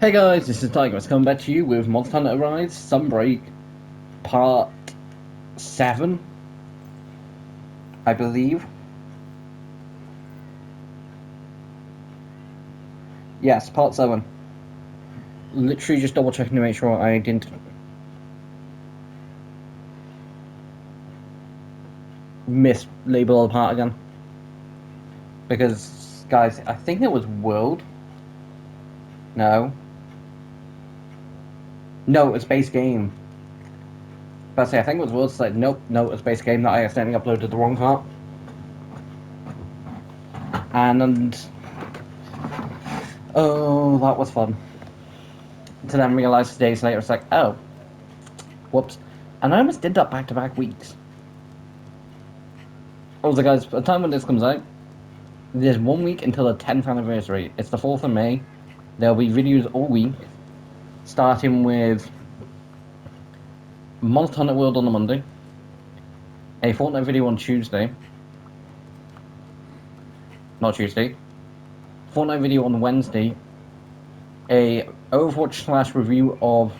Hey guys, this is Tigress coming back to you with Monster Hunter Rise Sunbreak Part 7, I believe. Yes, Part 7. Literally just double checking to make sure I didn't mislabel the part again. Because, guys, I think it was World. No. No, it was Base Game. But I think it was World. It's like, nope, no, it was Base Game that I accidentally uploaded the wrong part. And oh, that was fun. To then realise days later, it's like, oh, whoops. And I almost did that back-to-back weeks. Also, guys, by the time when this comes out, there's 1 week until the 10th anniversary. It's the 4th of May. There'll be videos all week, starting with Monster Hunter World on the Monday, a Fortnite video on Tuesday, not Tuesday, Fortnite video on Wednesday, a Overwatch slash review of,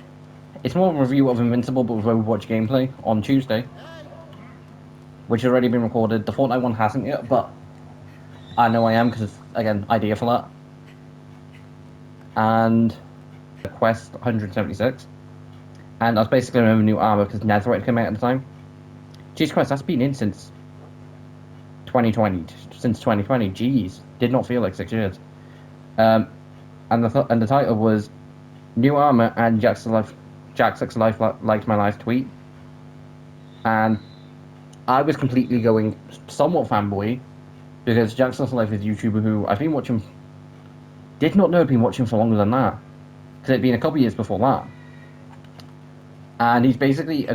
it's more of a review of Invincible but with Overwatch gameplay on Tuesday, which has already been recorded. The Fortnite one hasn't yet, but I know I am because, again, idea for that. And Quest 176. And I was basically going to have a new armor because Netherite came out at the time. Jesus Christ, that's been in since 2020. Since 2020, jeez. Did not feel like 6 years. And the title was New Armor and Jack 6 Life liked my last tweet. And I was completely going somewhat fanboy because Jack 6 Life is a YouTuber who I've been watching. Did not know I'd been watching for longer than that because it'd been a couple years before that. And he's basically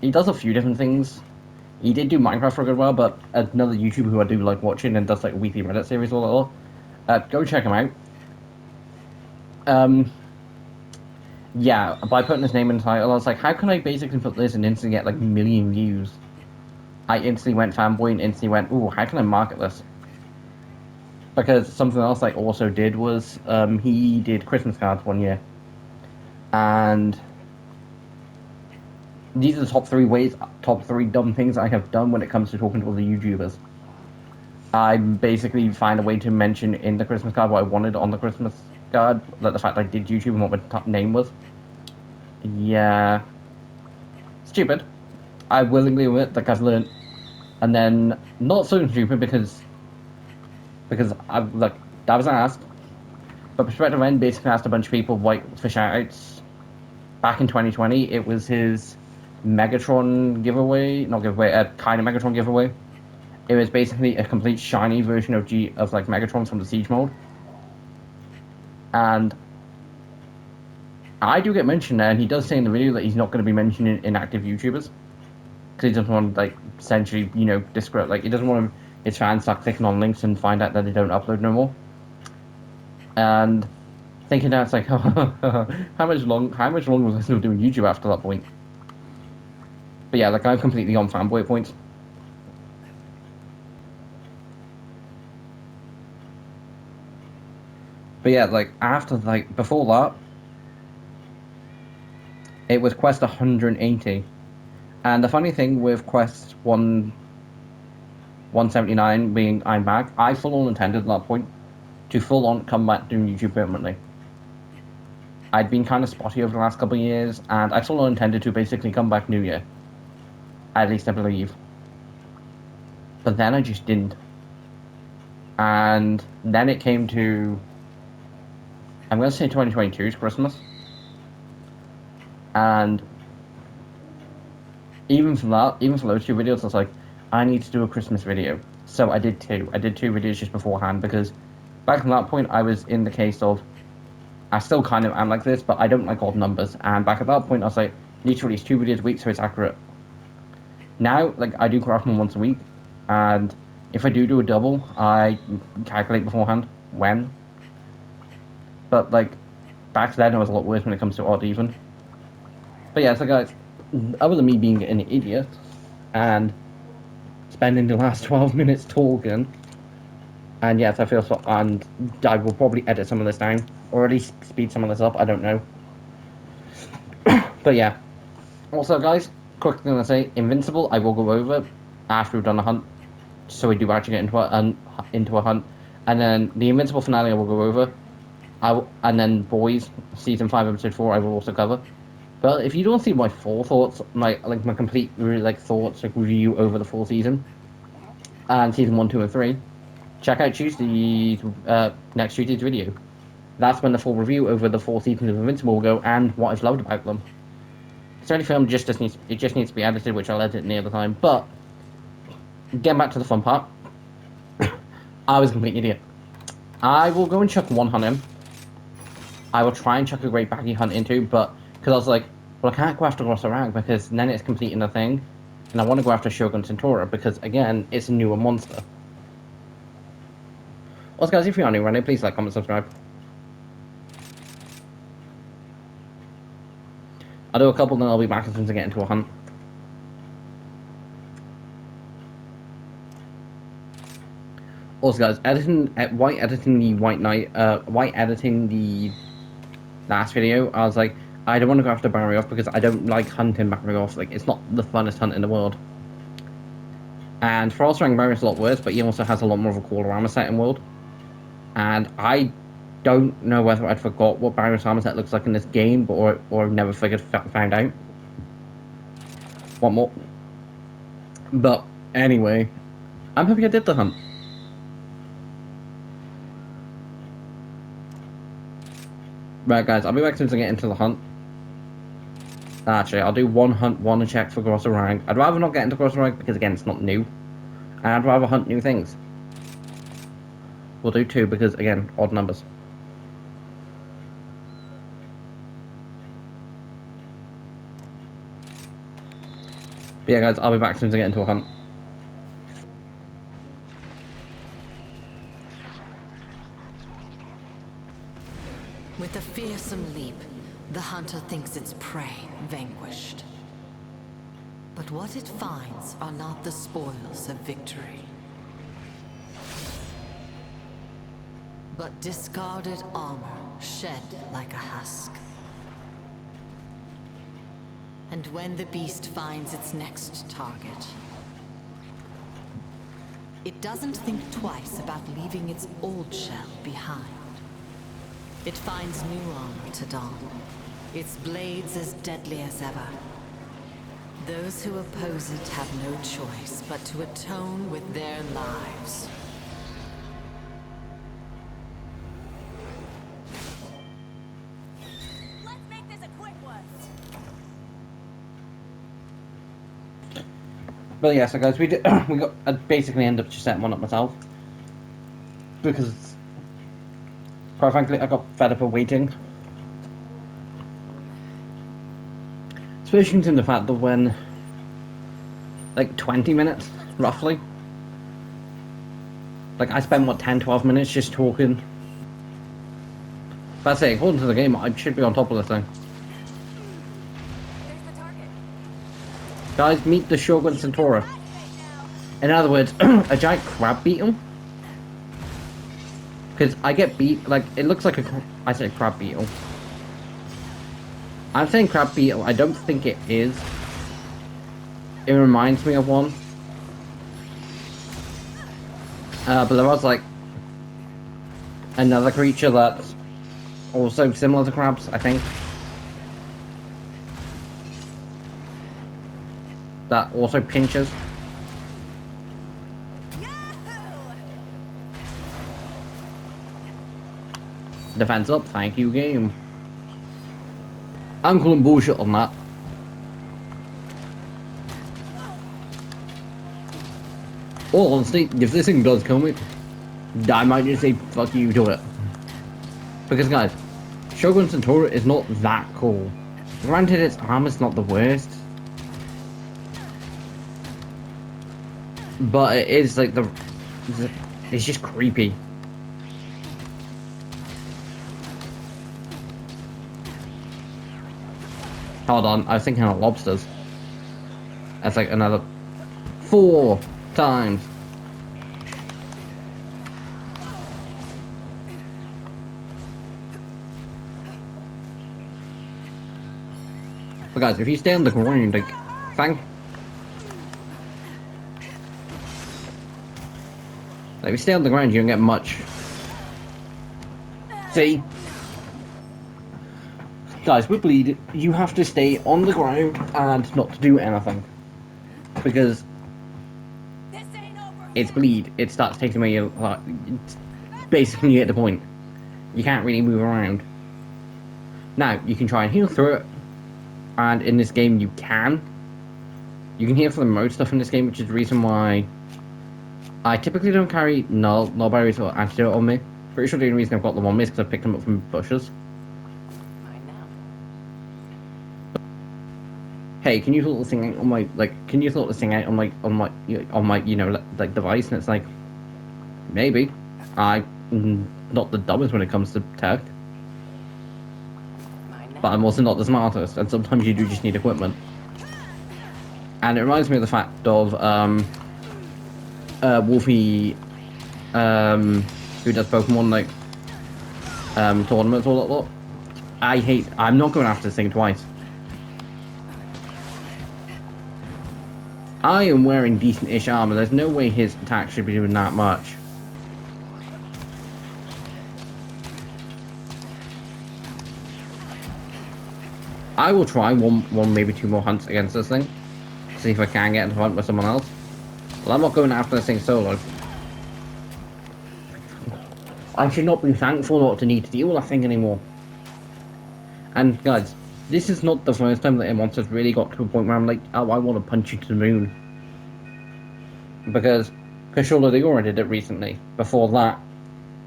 he does a few different things. He did do Minecraft for a good while, but another YouTuber who I do like watching and does like a weekly Reddit series all that. Go check him out. Yeah, by putting his name in the title, I was like, how can I basically put this and instantly get like a million views? I instantly went fanboy and instantly went, ooh, how can I market this? Because something else I also did was he did Christmas cards one year, and these are the top three dumb things I have done when it comes to talking to other YouTubers. I basically find a way to mention in the Christmas card what I wanted on the Christmas card, like the fact I did YouTube and what my name was. Yeah, stupid. I willingly admit that I've learned, and then not so stupid because that was asked. But Perspective N basically asked a bunch of people for shoutouts. Back in 2020, it was his Megatron giveaway, not giveaway, a kind of Megatron giveaway. It was basically a complete shiny version of like Megatron from the Siege mode. And I do get mentioned there, and he does say in the video that he's not going to be mentioning inactive YouTubers. Because he doesn't want to, like, essentially, discredit, like, he doesn't want his fans start clicking on links and find out that they don't upload no more. And thinking now, it's like, how much longer was I still doing YouTube after that point? But yeah, like, I'm completely on fanboy points. But yeah, like, before that, it was Quest 180. And the funny thing with Quest 179 being I'm back, I full on intended at that point to full on come back doing YouTube permanently. I'd been kind of spotty over the last couple of years, and I full on intended to basically come back New Year. At least I believe. But then I just didn't. And then it came to, I'm going to say 2022's Christmas. And even for those two videos, I was like, I need to do a Christmas video. So I did two. I did two videos just beforehand because back at that point, I was in the case of, I still kind of am like this, but I don't like odd numbers. And back at that point, I was like, need to release 2 videos a week so it's accurate. Now, like, I do craft them once a week. And if I do a double, I calculate beforehand when. But, like, back then, I was a lot worse when it comes to odd even. But yeah, so guys, other than me being an idiot and spending the last 12 minutes talking, and yes, I feel so, and I will probably edit some of this down or at least speed some of this up. I don't know. But yeah. Also, guys, quick thing to say: Invincible, I will go over after we've done a hunt, so we do actually get into a hunt, and then the Invincible finale I will go over. And then Boys season 5 episode 4 I will also cover. But if you don't see my full thoughts, my complete thoughts review over the full season and season 1, 2, and 3, check out Tuesday's next Tuesday's video. That's when the full review over the 4 seasons of Invincible will go and what I've loved about them. It's only filmed, just needs to be edited, which I'll edit near the time. But getting back to the fun part, I was a complete idiot. I will go and chuck one hunt in. I will try and chuck a great baggy hunt into, but because I was like, well, I can't go after Rossarang because then it's completing the thing, and I want to go after Shogun Centaura because again, it's a newer monster. Also, guys, if you're new around it, please like, comment, subscribe. I'll do a couple, then I'll be back as soon as I get into a hunt. Also, guys, white editing the last video, I was like, I don't want to go after Barrioff because I don't like hunting Barrioff. Like, it's not the funnest hunt in the world. And Frostring Barrioff's a lot worse, but he also has a lot more of a cool armor set in world. And I don't know whether I'd forgot what Barrioff's armor set looks like in this game, or never found out. What more? But anyway, I'm happy I did the hunt. Right, guys, I'll be back as soon as I get into the hunt. Actually, I'll do one hunt, one check for Grossarang. I'd rather not get into Grossarang because, again, it's not new. And I'd rather hunt new things. We'll do 2 because, again, odd numbers. But yeah, guys, I'll be back as soon as I get into a hunt. With a fearsome leap, the hunter thinks its prey vanquished. But what it finds are not the spoils of victory, but discarded armor shed like a husk. And when the beast finds its next target, it doesn't think twice about leaving its old shell behind. It finds new armor to don, its blades as deadly as ever. Those who oppose it have no choice but to atone with their lives. Let's make this a quick one. But yeah, so guys, we got I basically ended up just setting one up myself because, quite frankly, I got fed up of waiting. Especially in the fact that when, like, 20 minutes, roughly, like, I spent, what, 10-12 minutes just talking. But I say, according to the game, I should be on top of this thing. There's the target. Guys, meet the Shogun Centaura. In other words, a giant crab beetle. Because I get beat, like, it looks like I say crab beetle. I'm saying crab beetle, I don't think it is. It reminds me of one. But there was, like, another creature that's also similar to crabs, I think. That also pinches. Defense up, thank you, game. I'm calling bullshit on that. All honesty, if this thing does kill me, I might just say fuck you to it. Because guys, Shogun Centaura is not that cool. Granted, its armor's not the worst, but it is like it's just creepy. Hold on, I was thinking of lobsters. That's like another 4 times. But guys, if you stay on the ground, like, like if you stay on the ground, you don't get much. See? Guys, with bleed, you have to stay on the ground and not do anything. Because This ain't over it's yet. bleed, it starts taking away your, like, basically you get the point. You can't really move around. Now, you can try and heal through it, and in this game you can. You can heal for the mode stuff in this game, which is the reason why I typically don't carry null berries or antidote on me. Pretty sure the only reason I've got them on me is because I picked them up from bushes. Mine now. Hey, can you sort the thing out on my, like, can you sort this thing out on my, you know, like, device? And it's like, maybe. I'm not the dumbest when it comes to tech, Mine now. but I'm also not the smartest, and sometimes you do just need equipment. And it reminds me of the fact of, Wolfie, who does Pokemon, like, tournaments, all that lot. I'm not going after this thing twice. I am wearing decent-ish armor. There's no way his attack should be doing that much. I will try one, maybe two more hunts against this thing. See if I can get into a hunt with someone else. Well, I'm not going after this thing solo. I should not be thankful not to need to deal with that thing anymore. And guys, this is not the first time that a monster's really got to a point where I'm like, oh, I want to punch you to the moon. Because Kashola the Aura did it recently. Before that,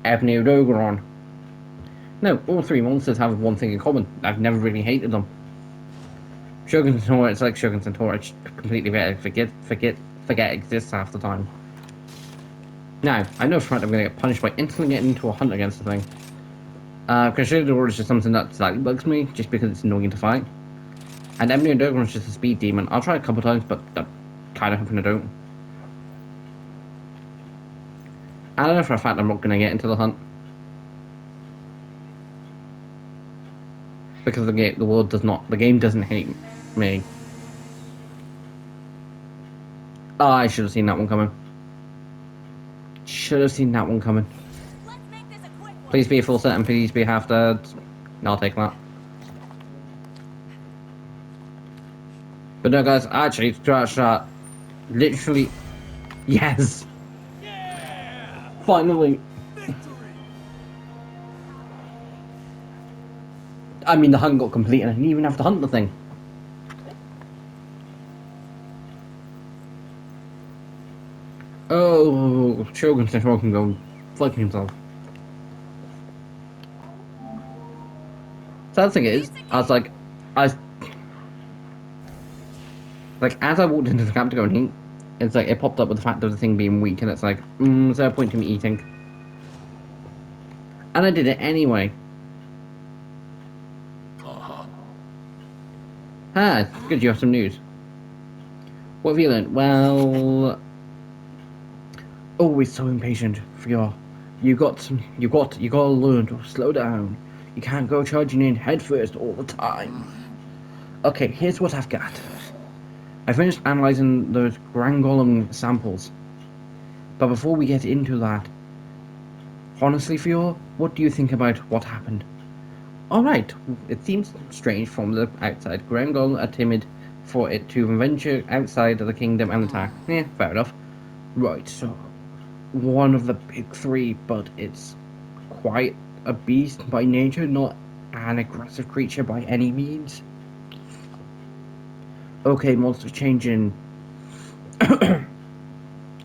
Ebony Odogoron. No, all three monsters have one thing in common. I've never really hated them. Shogun Centaur, it's like Shogun Centaur, I just completely forget it exists half the time. Now, I know for a fact I'm going to get punished by instantly getting into a hunt against the thing. Kashola the Aura is just something that slightly bugs me, just because it's annoying to fight. And Ebony Odogoron is just a speed demon. I'll try it a couple times, but I'm kind of hoping I don't. I don't know for a fact I'm not going to get into the hunt. Because the game doesn't hate me. Oh, I should have seen that one coming. Should have seen that one coming. Let's make this a quick one. Please be a full set and please be half dead. I'll take that. But no, guys, actually, scratch that. Literally, yes. Yeah! Finally. Victory! I mean, the hunt got completed. I didn't even have to hunt the thing. Oh, Shogun Centaur can go fuck himself. Sad thing is, as I walked into the camp to go and eat, it's like it popped up with the fact of the thing being weak, and it's like, is there a point to me eating? And I did it anyway. Ah, it's good you have some news. What have you learned? Well, always so impatient for you gotta learn to slow down. You can't go charging in headfirst all the time. Okay, here's what I've got. I finished analysing those Grand Golem samples. But before we get into that, honestly, Fior, what do you think about what happened? Alright, it seems strange from the outside. Grand Golem are timid for it to venture outside of the kingdom and attack. Yeah, fair enough. Right, so one of the big three, but it's quite a beast by nature, not an aggressive creature by any means. Okay, monsters changing.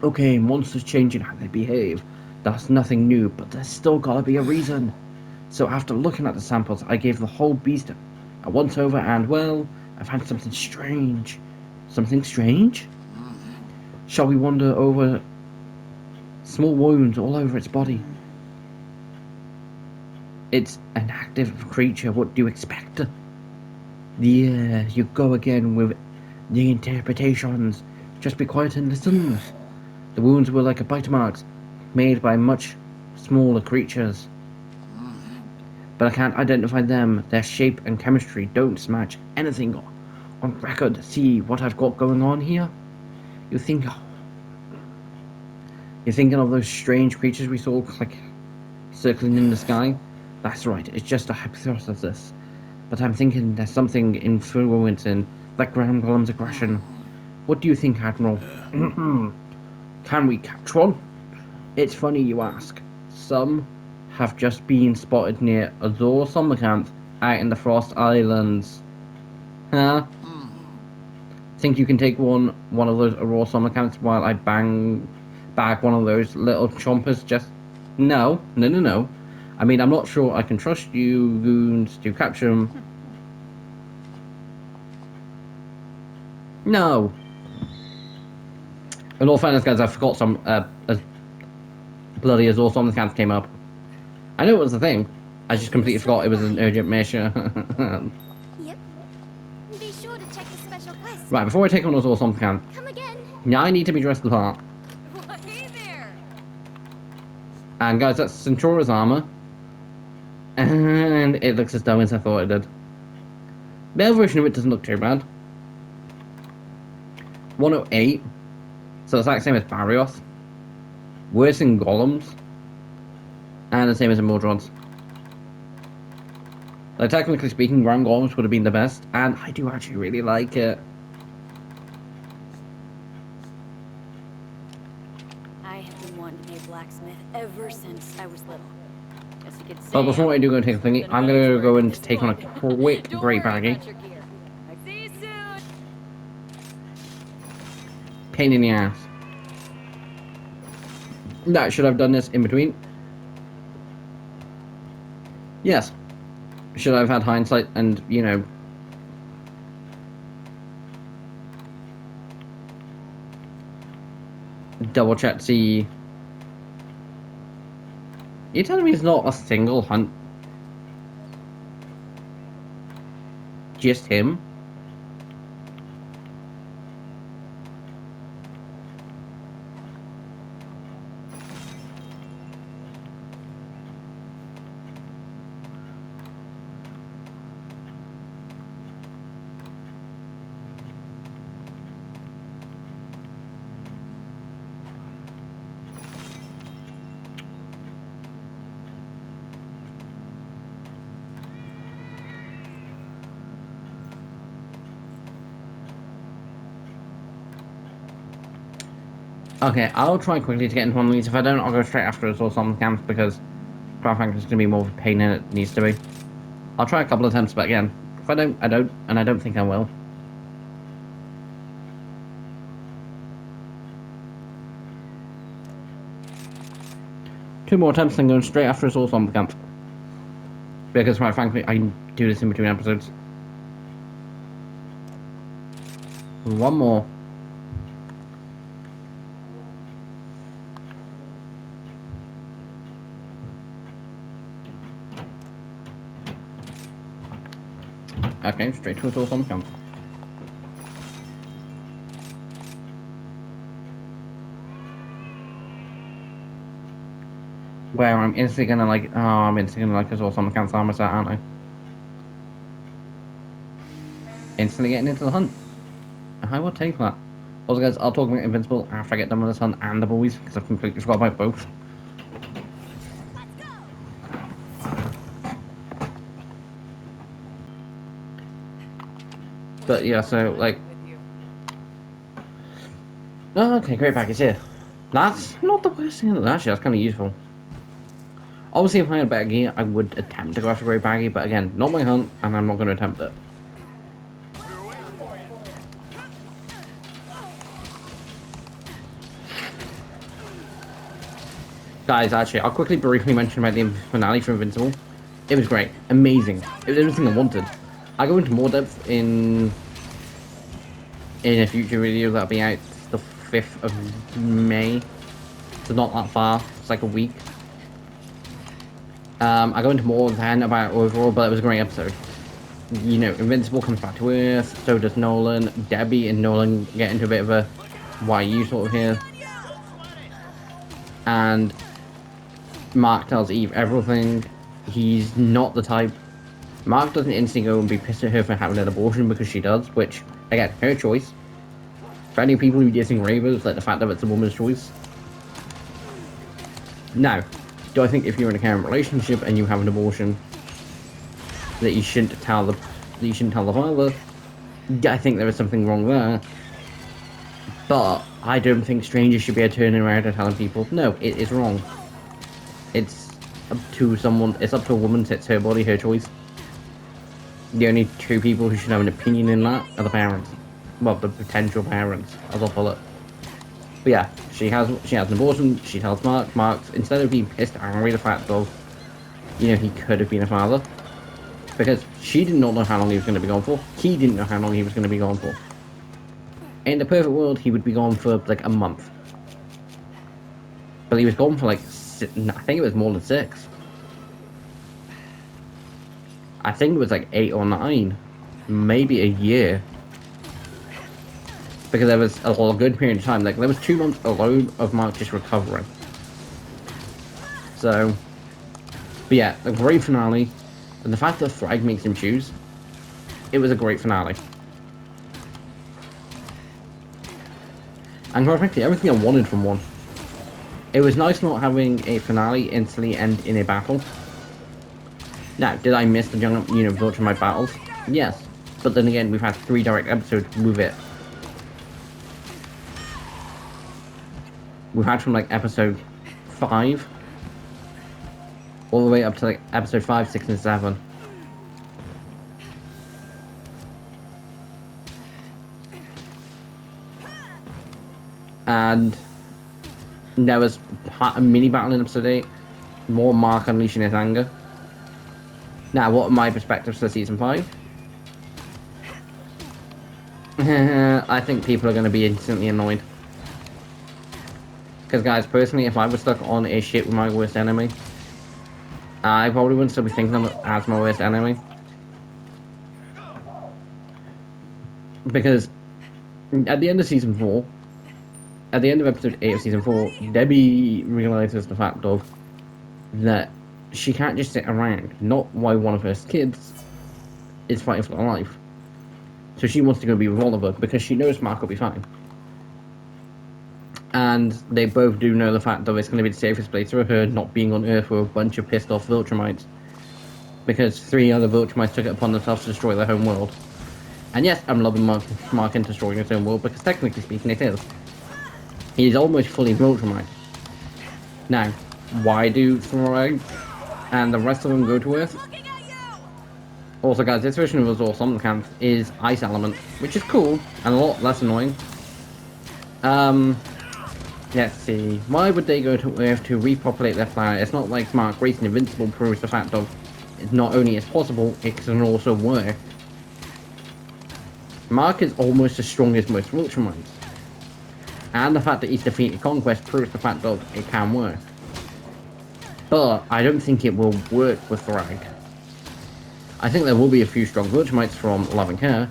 Okay, monsters changing how they behave. That's nothing new, but there's still gotta be a reason. So after looking at the samples, I gave the whole beast a once over, and well, I found something strange. Something strange? Shall we wander over small wounds all over its body? It's an active creature, what do you expect? Yeah, you go again with the interpretations. Just be quiet and listen. The wounds were like bite marks, made by much smaller creatures. But I can't identify them. Their shape and chemistry don't match anything on record. See what I've got going on here? You think you're thinking of those strange creatures we saw, like, circling in the sky? That's right, it's just a hypothesis. But I'm thinking there's something influencing that ground golem's aggression. What do you think, Admiral? Can we catch one? It's funny you ask. Some have just been spotted near Azor summer camp out in the Frost Islands. Huh? Think you can take one of those Aurora summer camps while I bag one of those little chompers? Just no. I mean, I'm not sure I can trust you goons to capture them. No. In all fairness, guys, I forgot some bloody Azor summer camp came up. I knew it was a thing. I just completely forgot it was an urgent measure. Yep. Be sure to check the special quest. Right, before I take on Azor summer camp, Come again. now I need to be dressed the part. Hey there. And guys, that's Centura's armor. And it looks as dumb as I thought it did. Male version of it doesn't look too bad. 108. So it's like the same as Barrios. Worse than Golems. And the same as Mordrods. Like, technically speaking, Ground Golems would have been the best. And I do actually really like it. I have been wanting to be a blacksmith ever since I was little. Guess you could say. But before I do go and take a thingy, I'm going to go and take on a quick Great Baggy. See you soon. Pain in the ass. No, should I have done this in between? Yes. Should I have had hindsight and, you know... double check to see... You're telling me it's not a single hunt? Just him? Okay, I'll try quickly to get into one of these. If I don't, I'll go straight after us or some camps because, quite frankly, it's going to be more of a pain than it needs to be. I'll try a couple of attempts, but again, if I don't, I don't, and I don't think I will. Two more attempts, then going straight after us all on camp. Because, quite frankly, I do this in between episodes. One more. Okay, straight to us all on camp. Where I'm instantly gonna like, oh, I'm instantly gonna like us all on the camp armor set, aren't I? Instantly getting into the hunt. I will take that. Also, guys, I'll talk about Invincible after I get done with this hunt and the boys, because I've completely forgot about both. But yeah, so like, oh, okay, great package here. That's not the worst thing. Actually, that's kind of useful. Obviously, if I had better gear, I would attempt to go after Great Baggy, but again, not my hunt, and I'm not going to attempt it. Guys, actually, I'll quickly briefly mention about the finale for Invincible. It was great. Amazing. It was everything I wanted. I go into more depth in a future video that'll be out the 5th of May. So not that far. It's like a week. I go into more then about overall, but it was a great episode. You know, Invincible comes back to Earth, so does Nolan. Debbie and Nolan get into a bit of a why you sort of here. And Mark tells Eve everything. He's not the type. Mark doesn't instantly go and be pissed at her for having an abortion because she does, which, again, her choice. For any people who disagree with, like the fact that it's a woman's choice. Now, do I think if you're in a current relationship and you have an abortion, that you shouldn't tell the father? Yeah, I think there is something wrong there. But I don't think strangers should be turning around and telling people, no, it is wrong. It's up to someone, it's up to a woman, it's her body, her choice. The only two people who should have an opinion in that are the parents. Well, the potential parents, as I'll call it. But yeah, she has an abortion, she tells Mark, instead of being pissed angry the fact of, you know, he could have been a father. Because she did not know how long he was going to be gone for. He didn't know how long he was going to be gone for. In the perfect world, he would be gone for like a month. But he was gone for like, I think it was more than 6. I think it was like 8 or 9. Maybe a year. Because there was a good period of time. Like, there was 2 months alone of Mark just recovering. So, but yeah, a great finale. And the fact that Thrag makes him choose, it was a great finale. And quite frankly, everything I wanted from one. It was nice not having a finale instantly end in a battle. Now, did I miss the young, Viltrumite battles? Yes. But then again, we've had 3 direct episodes with it. We've had from like episode 5 all the way up to like episode 5, 6, and 7. And there was a mini battle in episode 8, more Mark unleashing his anger. Now, what are my perspectives for season 5? I think people are going to be instantly annoyed. Because guys, personally, if I was stuck on a ship with my worst enemy, I probably wouldn't still be thinking of it as my worst enemy. Because at the end of season 4, at the end of episode 8 of season 4, Debbie realizes the fact of that she can't just sit around, not while one of her kids is fighting for their life. So she wants to go be with Oliver because she knows Mark will be fine. And they both do know the fact that it's going to be the safest place for her not being on Earth with a bunch of pissed off Viltrumites. Because 3 other Viltrumites took it upon themselves to destroy their home world. And yes, I'm loving Mark in destroying his own world because technically speaking it is. He's almost fully Viltrumite. Now, why do Thrag and the rest of them go to Earth? Also guys, this version of Azor Somnicant is Ice Element, which is cool and a lot less annoying. Let's see. Why would they go to Earth to repopulate their planet? It's not like Mark Racing Invincible proves the fact of it's not only is possible, it can also work. Mark is almost as strong as most Viltrumites. And the fact that he's defeated Conquest proves the fact of it can work. But I don't think it will work with Thrag. I think there will be a few strong Viltrumites from Love and Care.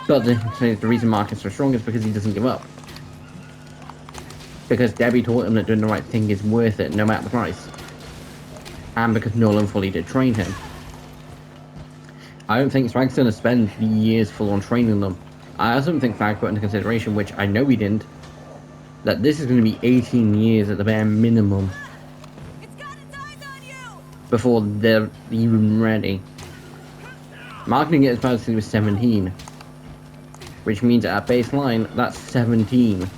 But the reason Mark is so strong is because he doesn't give up. Because Debbie taught him that doing the right thing is worth it, no matter the price. And because Nolan fully did train him. I don't think Thrag's going to spend years full on training them. I also don't think Thrag put into consideration, which I know he didn't, that this is going to be 18 years at the bare minimum before they're even ready. Mark didn't get his powers until he was 17. Which means at baseline, that's 17.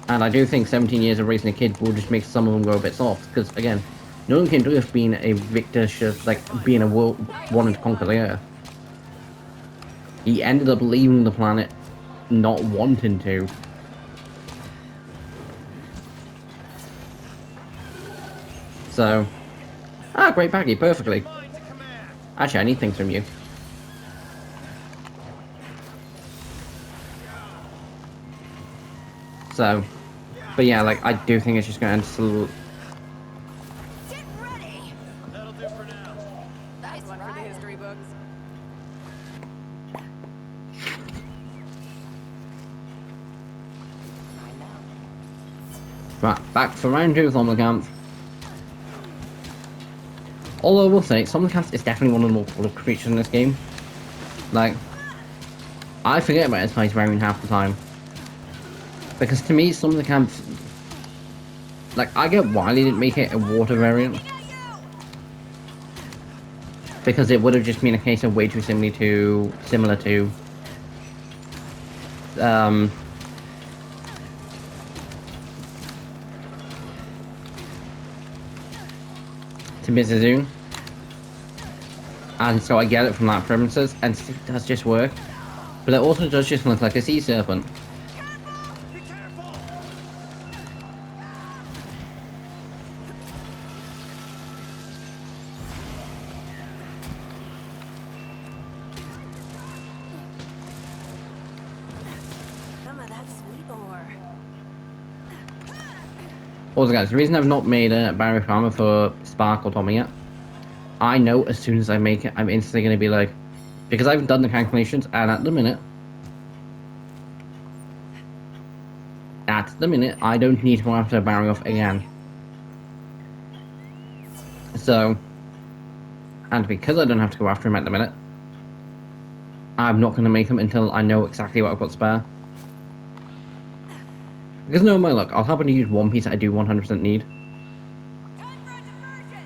And I do think 17 years of raising a kid will just make some of them go a bit soft. Because, again, no one can do it being a victor, like, being a world wanting to conquer the Earth. He ended up leaving the planet not wanting to. So, great baggy, perfectly. Actually, I need things from you. So, but yeah, like, I do think it's just going to Get ready. That'll do for now. Nice one for the history books. Right, back for round 2 of Thommelkamp. Although I will say, some of the camps is definitely one of the more cool creatures in this game. Like, I forget about its ice variant half the time. Because to me, some of the camps, like, I get why they didn't make it a water variant. Because it would have just been a case of way too similar to um, Mizazoon. And so I get it from that premises, and it does just work. But it also does just look like a sea serpent. Be careful! Some of that sweet ore. Also guys, the reason I've not made a barrier armor for Spark or Tommy yet, I know as soon as I make it, I'm instantly going to be like, because I've done the calculations, and at the minute, I don't need to go after a barrier off again. So, and because I don't have to go after him at the minute, I'm not going to make him until I know exactly what I've got spare. Because no matter luck, I'll happily use one piece that I do 100% need. Time for a diversion!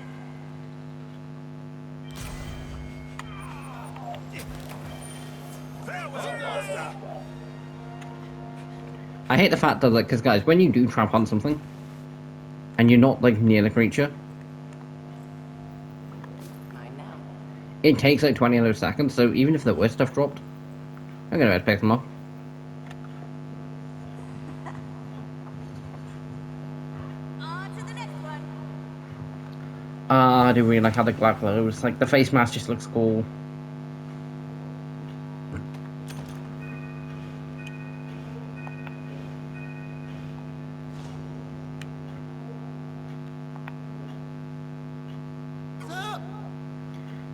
That was a monster! I hate the fact that, like, because guys, when you do trap hunt something, and you're not, like, near the creature, Mine now. it takes like 20 of those seconds, so even if the worst stuff dropped, I'm gonna pick them up. On to the next one. I do really like how the black glows, like, the face mask just looks cool.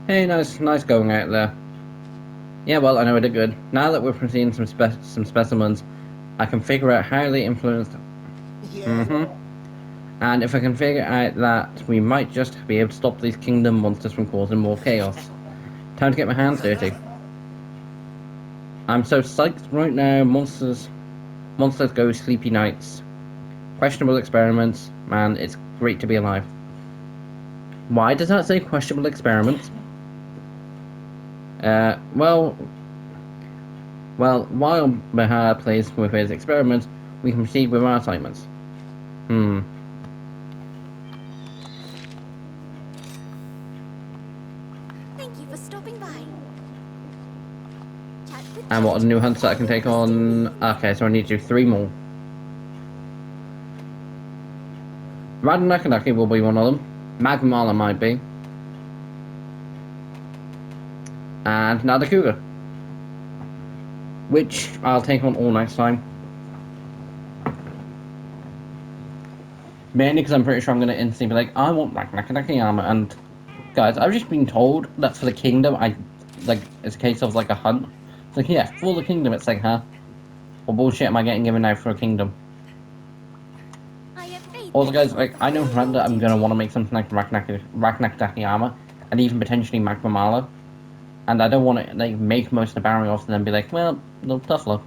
Hey, nice going out there. Yeah, well, I know I did good. Now that we're seeing some specimens, I can figure out how they influenced. And if I can figure out that we might just be able to stop these kingdom monsters from causing more chaos. Time to get my hands dirty. I'm so psyched right now. Monsters go sleepy nights. Questionable experiments. Man, it's great to be alive. Why does that say questionable experiments? Well, while Behar plays with his experiments, we can proceed with our assignments. Thank you for stopping by. And what are the new hunts that I can take on? Okay, so I need to do 3 more. Radanakanaki will be one of them. Magmala might be. And now the Cougar. Which I'll take on all next time. Mainly because I'm pretty sure I'm going to instantly be like, I want Radanakanaki armor. And guys, I've just been told that for the kingdom, it's a case of like a hunt. It's like, yeah, for the kingdom, it's like, huh? What bullshit am I getting given now for a kingdom? Also, guys, like, I know that I'm going to want to make something like Radanakanaki armor, and even potentially Magmamala. And I don't want to, like, make most of the barrier off and then be like, well, no, tough luck.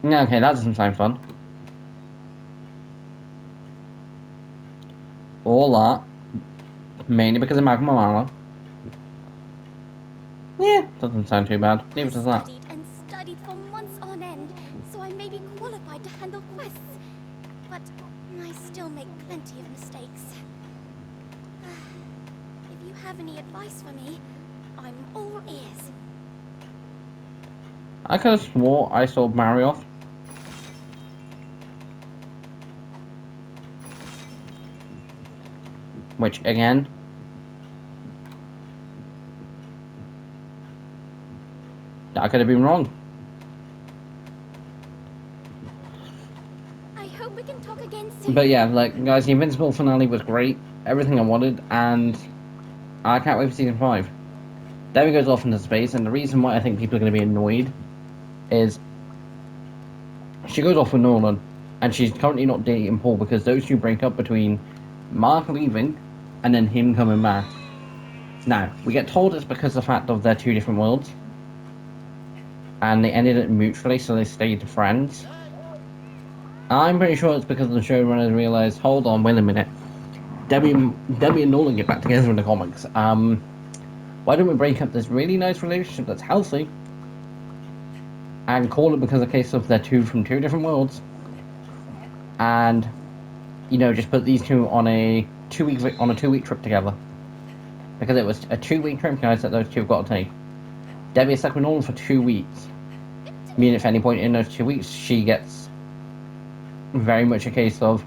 Yeah, okay, that doesn't sound fun. All that, mainly because of Magmamala. Yeah, doesn't sound too bad. Leave it as that. Studied and studied for months on end, so I may be qualified to handle quests. But I still make plenty of mistakes. If you have any advice for me, I'm all ears. I could have swore I saw Marioth. Which, again, I could have been wrong. I hope we can talk again soon. But yeah, like, guys, the Invincible finale was great. Everything I wanted, and I can't wait for Season 5. Then it goes off into space, and the reason why I think people are going to be annoyed is she goes off with Nolan, and she's currently not dating Paul because those two break up between Mark leaving and then him coming back. Now, we get told it's because of the fact of their two different worlds, and they ended it mutually, so they stayed friends. I'm pretty sure it's because the showrunners realized, hold on, wait a minute, Debbie and Nolan get back together in the comics. Why don't we break up this really nice relationship that's healthy and call it because of a case of they're two from two different worlds, and just put these two on a 2-week trip together, because it was a 2-week trip, guys, that those two have got to take. Debbie is stuck with Nolan for 2 weeks, meaning if at any point in those 2 weeks she gets very much a case of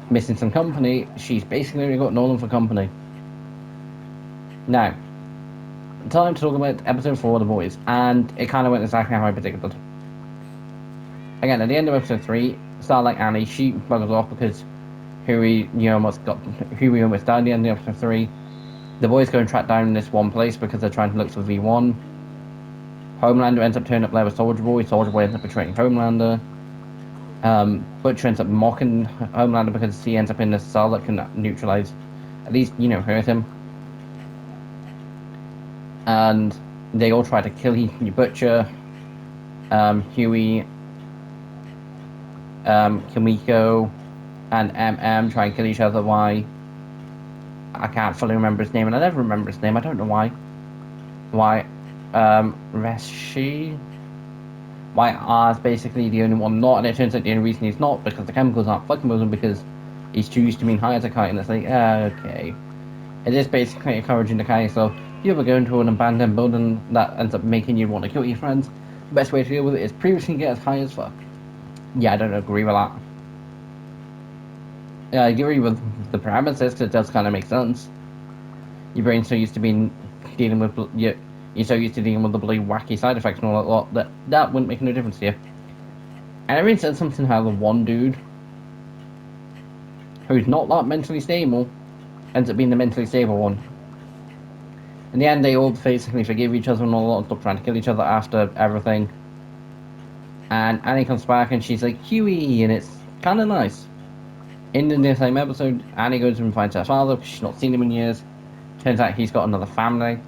missing some company, she's basically only got Nolan for company. Now, time to talk about episode 4 of The Boys, and it kind of went exactly how I predicted. Again, at the end of episode 3, Starlight Annie, she buggers off because Huey almost died at the end of episode 3. The boys go and track down this one place because they're trying to look for V1. Homelander ends up turning up there with Soldier Boy. Soldier Boy ends up betraying Homelander. Butcher ends up mocking Homelander because he ends up in a cell that can neutralize, at least, hurt him. And they all try to kill Butcher, Huey, Kimiko, and MM try and kill each other. Why? I can't fully remember his name, and I never remember his name. I don't know why. Reshi? Why R's basically the only one not, and it turns out the only reason he's not because the chemicals aren't fucking with him because he's too used to being high as a kite, and it's like, okay. It is basically encouraging the case of, if you ever go into an abandoned building that ends up making you want to kill your friends, the best way to deal with it is previously get as high as fuck. Yeah, I don't agree with that. Yeah, I agree with the parameters because it does kind of make sense. Your brain's so used to dealing with you're so used to dealing with the bloody wacky side effects and all that lot that wouldn't make no difference to you. And I really said something how the one dude who's not that mentally stable ends up being the mentally stable one. In the end, they all basically forgive each other and all that and stop trying to kill each other after everything. And Annie comes back and she's like, Huey, and it's kind of nice. In the same episode, Annie goes and finds her father because she's not seen him in years. Turns out he's got another family.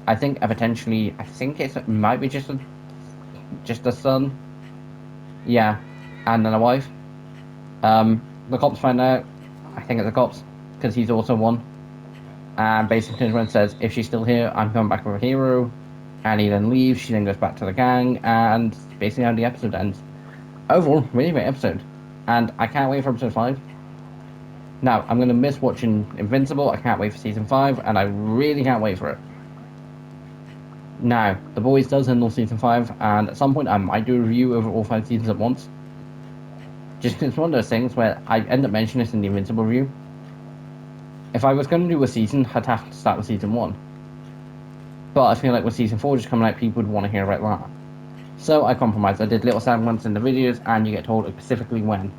I think it might be just a son. Yeah, and then a wife. The cops find out. I think it's the cops because he's also one. And basically turns around and says, if she's still here, I'm coming back with a hero. Annie then leaves. She then goes back to the gang, and basically how the episode ends. Overall, really great episode, and I can't wait for episode 5. Now, I'm going to miss watching Invincible. I can't wait for season 5, and I really can't wait for it. Now, The Boys does end on season 5, and at some point I might do a review over all 5 seasons at once. Just because it's one of those things where I end up mentioning this in the Invincible review. If I was going to do a season, I'd have to start with season 1. But I feel like with season 4 just coming out, people would want to hear about that. So I compromised. I did little segments in the videos, and you get told specifically when.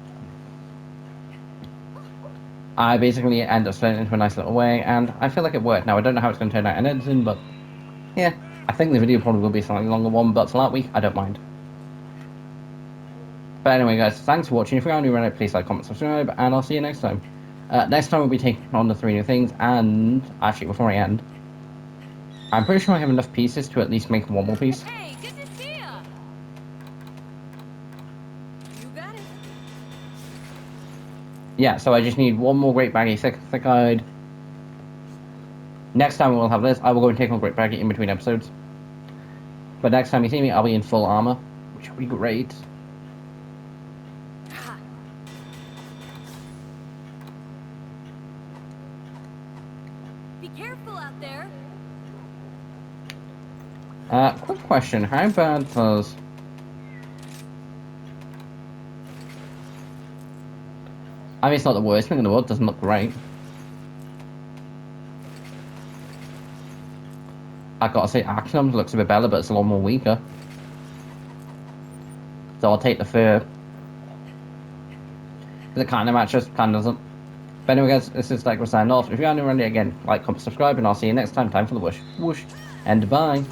I basically end up splitting it into a nice little way, and I feel like it worked. Now, I don't know how it's going to turn out in editing, but yeah, I think the video probably will be a slightly longer one, but for that week, I don't mind. But anyway, guys, thanks for watching. If you're new around it, please like, comment, subscribe, and I'll see you next time. Next time we'll be taking on the 3 new things, and actually, before I end, I'm pretty sure I have enough pieces to at least make one more piece. Hey, good to see ya. You got it. Yeah, so I just need one more Great Baggy thick-eyed. Next time we'll have this. I will go and take on Great Baggy in between episodes. But next time you see me, I'll be in full armor, which will be great. Be careful out there. Quick question. How bad does... I mean, it's not the worst thing in the world. It doesn't look great. I gotta say, Action looks a bit better, but it's a lot more weaker. So I'll take the fur. It kind of matches, kind of doesn't. But anyway, guys, this is like we're signing off. If you are new around here again, like, comment, subscribe, and I'll see you next time. Time for the whoosh. Whoosh. And bye.